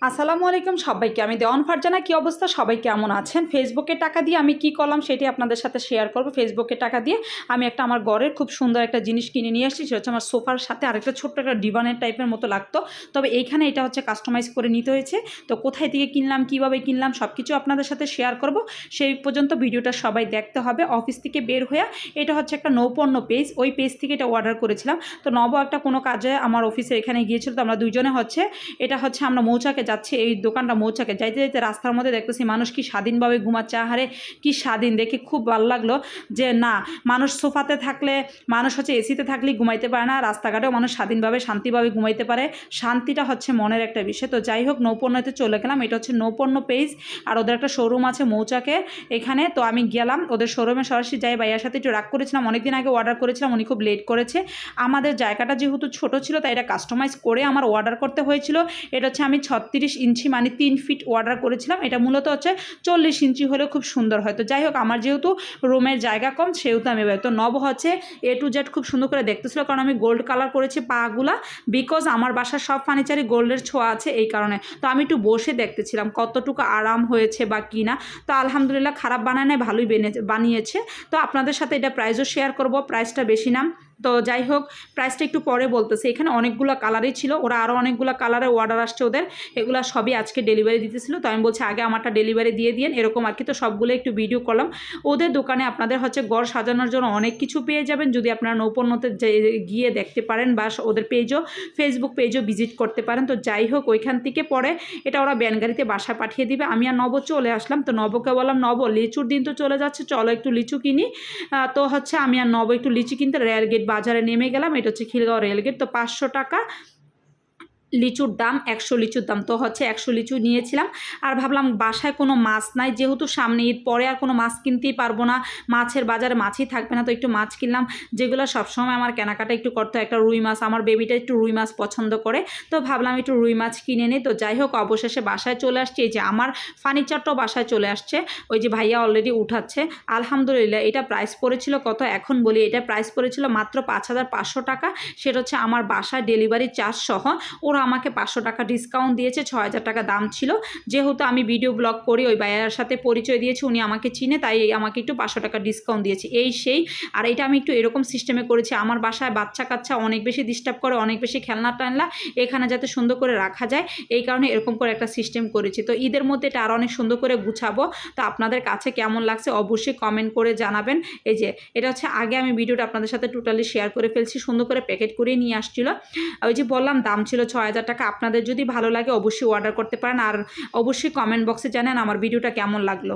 আসসালামু আলাইকুম সবাইকে। আমি দেওয়ান ফারজানা। কি অবস্থা, সবাই কেমন আছেন? ফেসবুকের টাকা দিয়ে আমি কি করলাম সেটি আপনাদের সাথে শেয়ার করব। ফেসবুকের টাকা দিয়ে আমি একটা আমার ঘরের খুব সুন্দর একটা জিনিস কিনে নিয়ে আসছি। সেটা হচ্ছে আমার সোফার সাথে আরেকটা ছোট্ট একটা ডিভানের টাইপের মতো লাগতো, তবে এইখানে এটা হচ্ছে কাস্টমাইজ করে নিতে হয়েছে। তো কোথায় থেকে কিনলাম, কিভাবে কিনলাম, সব কিছু আপনাদের সাথে শেয়ার করব। সেই পর্যন্ত ভিডিওটা সবাই দেখতে হবে। অফিস থেকে বের হয়ে এটা হচ্ছে একটা নৌপণ্য পেজ, ওই পেজ থেকে এটা অর্ডার করেছিলাম। তো নব একটা কোনো কাজে আমার অফিসে এখানে গিয়েছিল, তো আমরা দুইজনে হচ্ছে এটা হচ্ছে আমরা মৌচাকে যাচ্ছি। এই দোকানটা মৌচাকে যাইতে যাইতে রাস্তার মধ্যে দেখতেছি মানুষ কি স্বাধীনভাবে ঘুমাচ্ছে। আহারে কি স্বাধীন, দেখে খুব ভালো লাগলো যে না, মানুষ সোফাতে থাকলে, মানুষ হচ্ছে এসিতে থাকলেই ঘুমাইতে পারে না, রাস্তাঘাটেও মানুষ স্বাধীনভাবে শান্তিভাবে ঘুমাইতে পারে। শান্তিটা হচ্ছে মনের একটা বিষয়। তো যাই হোক, নৌপণ্যতে চলে গেলাম। এটা হচ্ছে নৌপণ্য পেজ, আর ওদের একটা শোরুম আছে মৌচাকে এখানে। তো আমি গেলাম ওদের শোরুমে, সরাসরি যাই। ভাইয়ার সাথে একটু রাগ করেছিলাম, অনেকদিন আগে অর্ডার করেছিলাম, উনি খুব লেট করেছে। আমাদের জায়গাটা যেহেতু ছোট ছিল, তাই এটা কাস্টমাইজ করে আমার অর্ডার করতে হয়েছিল। এটা হচ্ছে আমি 36 ইঞ্চি মানে 3 ফিট অর্ডার করেছিলাম। এটা মূলত হচ্ছে 40 ইঞ্চি হলেও খুব সুন্দর হয়। তো যাই হোক, আমার যেহেতু রুমের জায়গা কম, সেহেতু আমি তো নব হচ্ছে A to Z খুব সুন্দর করে দেখতেছিল, কারণ আমি গোল্ড কালার করেছি পাগুলা, বিকজ আমার বাসার সব ফার্নিচারে গোল্ডের ছোঁয়া আছে, এই কারণে। তো আমি একটু বসে দেখতেছিলাম কতটুকু আরাম হয়েছে বা কি না। তো আলহামদুলিল্লাহ, খারাপ বানায় নাই, ভালোই বানিয়েছে। তো আপনাদের সাথে এটা প্রাইসও শেয়ার করব। প্রাইসটা বেশি না, তো যাই হোক প্রাইসটা একটু পরে বলতেছে। এখানে অনেকগুলো কালারই ছিল, ওরা আরও অনেকগুলো কালারে অর্ডার আসছে ওদের, এগুলো সবই আজকে ডেলিভারি দিতেছিল। তো আমি বলছি আগে আমারটা ডেলিভারি দিয়ে দিন, এরকম আর কি। তো সবগুলো একটু ভিডিও করলাম। ওদের দোকানে আপনাদের হচ্ছে ঘর সাজানোর জন্য অনেক কিছু পেয়ে যাবেন, যদি আপনারা নৌপণ্যতে গিয়ে দেখতে পারেন, বা ওদের পেজও, ফেসবুক পেজও ভিজিট করতে পারেন। তো যাই হোক, ওইখান থেকে পরে এটা ওরা ব্যানগাড়িতে বাসায় পাঠিয়ে দিবে। আমি আর নব চলে আসলাম। তো নবকে বললাম, নব লিচুর দিন তো চলে যাচ্ছে, চলো একটু লিচু কিনি। তো হচ্ছে আমি আর নব একটু লিচু কিনতে রেলগেট বাজারে নেমে গেলাম। এটা হচ্ছে খিলগাঁও রেলগেট। তো 500 টাকা লিচুর দাম, 100 লিচুর দাম। তো হচ্ছে 100 লিচু নিয়েছিলাম। আর ভাবলাম বাসায় কোনো মাছ নাই, যেহেতু সামনে ঈদ, পরে আর কোনো মাছ কিনতেই পারবো না, মাছের বাজারে মাছই থাকবে না। তো একটু মাছ কিনলাম, যেগুলো সবসময় আমার কেনাকাটা একটু করতে হয়। একটা রুই মাছ, আমার বেবিটা একটু রুই মাছ পছন্দ করে, তো ভাবলাম একটু রুই মাছ কিনে নিই। তো যাই হোক, অবশেষে বাসায় চলে আসছে। এই যে আমার ফার্নিচারটাও বাসায় চলে আসছে, ওই যে ভাইয়া অলরেডি উঠাচ্ছে। আলহামদুলিল্লাহ, এটা প্রাইস পড়েছিল কত এখন বলি, এটা প্রাইস পড়েছিল মাত্র 5500 টাকা। সেটা হচ্ছে আমার বাসায় ডেলিভারি চার্জ সহ। ওরা আমাকে 500 টাকা ডিসকাউন্ট দিয়েছে, 6000 টাকা দাম ছিল। যেহেতু আমি ভিডিও ব্লগ করি, ওই ভাইয়ার সাথে পরিচয় দিয়েছি, উনি আমাকে চিনে, তাই আমাকে একটু 500 টাকা ডিসকাউন্ট দিয়েছে, এই সেই। আর এটা আমি একটু এরকম সিস্টেমে করেছি, আমার বাসায় বাচ্চা কাচ্চা অনেক বেশি ডিস্টার্ব করে, অনেক বেশি খেলনা টানলা, এখানে যাতে সুন্দর করে রাখা যায়, এই কারণে এরকম করে একটা সিস্টেম করেছি। তো ঈদের মধ্যে এটা আরও অনেক সুন্দর করে গুছাবো। তো আপনাদের কাছে কেমন লাগছে অবশ্যই কমেন্ট করে জানাবেন। এই যে এটা হচ্ছে আগে আমি ভিডিওটা আপনাদের সাথে টোটালি শেয়ার করে ফেলছি, সুন্দর করে প্যাকেট করে নিয়ে আসছিল। ওই যে বললাম দাম ছিল 6000 টাকা। আপনাদের যদি ভালো লাগে অবশ্যই অর্ডার করতে পারেন, আর অবশ্যই কমেন্ট বক্সে জানান আমার ভিডিওটা কেমন লাগলো।